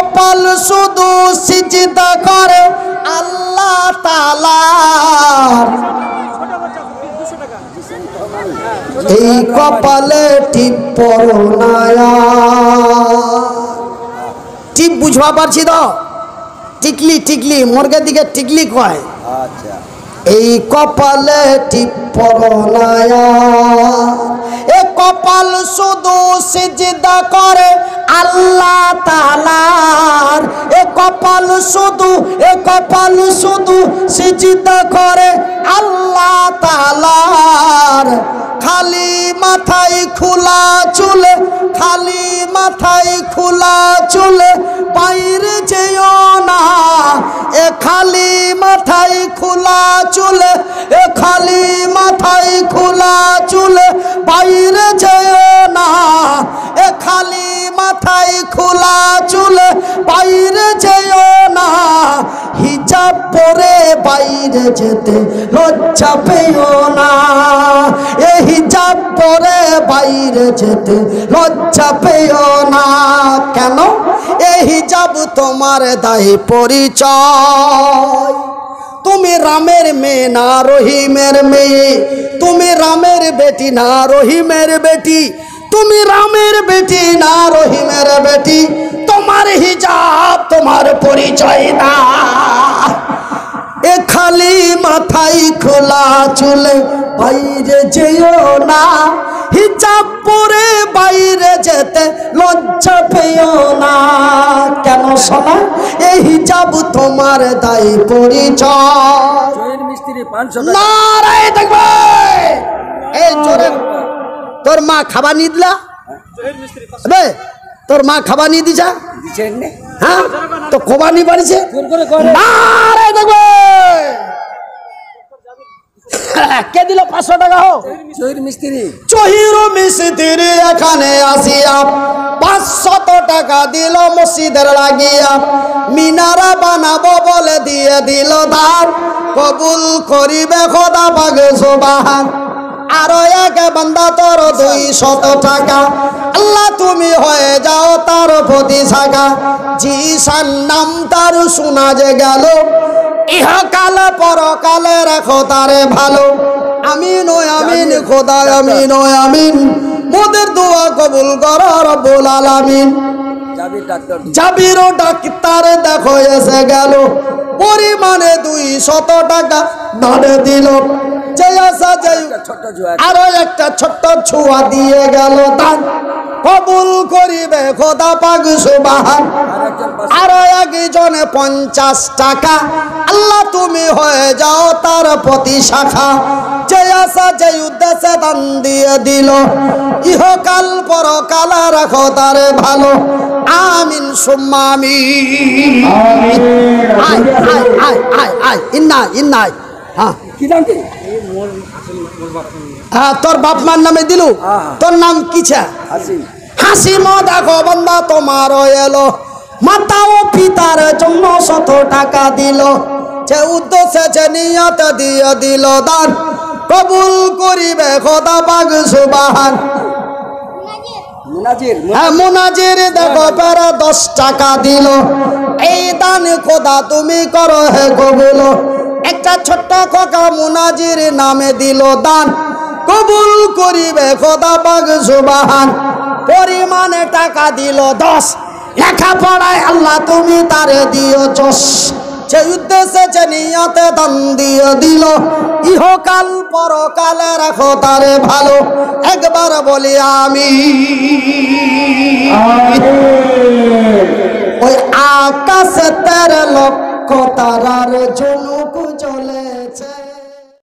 কপাল শুধু সিজদা করে আল্লাহ তাআলার, এই কপালে টিপ পড়ো না। টিপ বুঝবা পারছি তো? টিকলি টিকলি মুরগের দিকে টিকলি কয়। আচ্ছা, এই কপালে টিপ পড়ো না। এ কপাল শুধু সিজদা করে আল্লাহ তাআলার, এ কপাল শুধু সিজদা করে আল্লাহ তাআলার। খালি মাথায় খোলা চুলে, খালি মাথায় খোলা চুলে বাইরে যেও না। এ খালি মাথায় খোলা চুলে, এ খালি মাথায় খোলা চুলে বাইরে যেও না। এ খালি মাথায় খোলা চুলে বাইরে যেও না। হিজাব পরে বাইরে যেতে লজ্জা পেও না। এ হিজাব পরে বাইরে যেতে লজ্জা পেও না। কেন? এ হিজাব তোমার দায়ী পরিচয়। তুমি রামের মেয়ে না রহিমের মেয়ে, তুমি রামের বেটি না রহিমের বেটি, তুমি রামের বেটি না রহিমের বেটি। তোমার হিজাব তোমার পরিচয় না। এ খালি মাথায় খোলা চুলে বাইরে যেও না। হিজাব পরে বাইরে যেতে লজ্জা পেও না। কেন শোনা? এই হিজাব তোমার দায়ী পরিচয়। নারায়ে তাকবীর। এই জোরে তোর মা খাবার নিয়ে দিলা? তোর মা খাবার নিয়ে দিছা? হ্যাঁ, তো কোবানি বাড়িছে। নারায়ে তাকবীর। কে দিল 500 টাকা? হোক জহির মিস্ত্রি। জহির মিস্ত্রি এখানে আসিয়া 500 টাকা দিল মসজিদের লাগিয়া। মিনারা বানাবো বলে দিয়ে দিল দান, কবুল করিবে খোদা পাক সুবহান। আরো এক বান্দা তোর 200 টাকা, আল্লাহ তুমি হয়ে যাও তার প্রতি সাকা। জিসান নাম তার শোনা যে গেল, ইহকাল পরকালে রাখো তারে ভালো। আমিন ও আমিন খোদা, আমিন ও আমিন। মোদের দোয়া কবুল করো রব্বুল আলামিন। জাবির ডাক্তার দেখো এসে গেল, পরিমাণে 200 টাকা দাঁড়ে দিল। আরো একটা ছোট্ট ছোঁয়া দিয়ে গেল দান, কবুল করিবে খোদা পাক সুবহান। আরো একজনে 50 টাকা, আল্লাহ তুমি হয়ে যাও তার প্রতি শাখা। যে আশা যে উদ্দেশ্যে দান দিয়ে দিল, ইহকাল পরকাল রাখো তারে ভালো। আমিন সুম্মা আমিন। আয় আয় আয় আয় আয় ইন্না ইন্না। হ্যাঁ, কি নাম কি? হ্যাঁ, তোর বাপ মার নামে দিলু। তোর নাম কি? হাসিম। দেখো বান্দা তোমার এলো, মাতা ও পিতার জন্য 100 টাকা দিল। যে উদ্দেশ্যে যে নিয়ত দিয়ে দিল দান, কবুল করিবে খোদা পাক সুবহান। হ্যাঁ, মুনাজির দেখো প্যারা 10 টাকা দিল। এই দান খোদা তুমি করো হে কবুল। একটা ছোট্ট খোকা মুনাজির নামে দিল দান, কবুল করিবে খোদা পাক সুবহান। পরিমাণে টাকা দিল 10, লেখাপড়ায় আল্লাহ তুমি তারে দিও যশ। যে উদ্দেশ্যে যে নিয়তে দান দিয়ে দিল, ইহকাল পরকালে রাখো তারে ভালো। একবার বলি আমিন। ওই আকাশে 13 লক্ষ তারার ঝুনুক